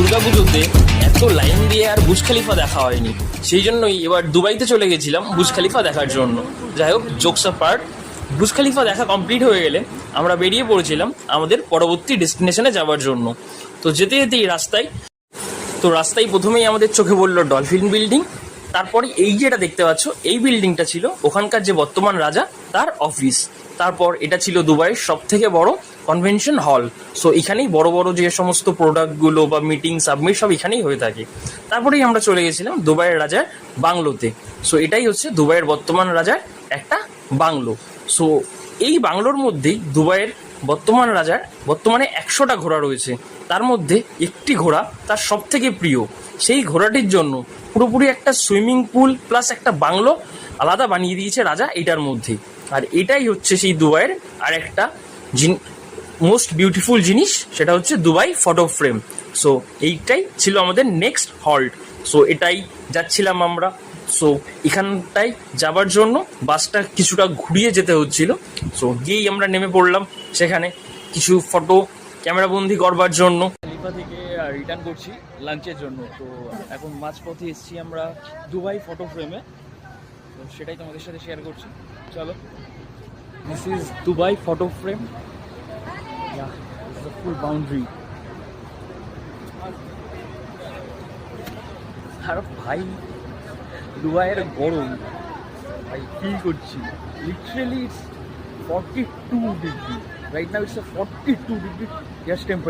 দুর্গাপুজোতে এত লাইন দিয়ে আর Burj Khalifa দেখা হয়নি, সেই জন্যই এবার দুবাইতে চলে গেছিলাম বুর্জ খলিফা দেখার জন্য। যাই হোক, জোকস অ্যাপার্ট, বুর্জ খলিফা দেখা কমপ্লিট হয়ে গেলে আমরা বেরিয়ে পড়েছিলাম আমাদের পরবর্তী ডেস্টিনেশনে যাওয়ার জন্য। তো যেতে যেতেই রাস্তায় প্রথমেই আমাদের চোখে পড়লো ডলফিন বিল্ডিং। তারপরে এই যেটা দেখতে পাচ্ছ, এই বিল্ডিংটা ছিল ওখানকার যে বর্তমান রাজা তার অফিস। তারপর এটা ছিল দুবাইয়ের সব থেকে বড় কনভেনশন হল। সো এখানেই বড় বড় যে সমস্ত প্রোডাক্টগুলো বা মিটিং সাবমিট সব এখানেই হয়ে থাকে। তারপরেই আমরা চলে গেছিলাম দুবাইয়ের রাজার বাংলোতে। সো এটাই হচ্ছে দুবাইয়ের বর্তমান রাজার একটা বাংলো। সো এই বাংলোর মধ্যেই দুবাইয়ের বর্তমান রাজার বর্তমানে 100টা ঘোড়া রয়েছে। তার মধ্যে একটি ঘোড়া তার সব থেকে প্রিয়। সেই ঘোড়াটির জন্য পুরোপুরি একটা সুইমিং পুল প্লাস একটা বাংলো আলাদা বানিয়ে দিয়েছে রাজা এটার মধ্যে। আর এটাই হচ্ছে সেই দুবাইয়ের আর একটা মোস্ট বিউটিফুল জিনিস, সেটা হচ্ছে দুবাই ফটো ফ্রেম। সো এইটাই ছিল আমাদের নেক্সট হল্ট। সো এটাই যাচ্ছিলাম আমরা। সো এখানটায় যাবার জন্য বাসটা কিছুটা ঘুরিয়ে যেতে হচ্ছিল। সো গিয়েই আমরা নেমে পড়লাম সেখানে কিছু ফটো ক্যামেরাবন্দি করবার জন্য। খলিফা থেকে রিটার্ন করছি লাঞ্চের জন্য। তো এখন মাঝপথে এসেছি আমরা দুবাই ফটো ফ্রেমে। তো সেটাই তোমাদের সাথে শেয়ার করছি, চলো। This is Dubai photo frame, full boundary. আর ভাই দুবাইয়ের গরম ভাই ফিল করছি, literally 42 degree right now. It's 42 degree gas temperature.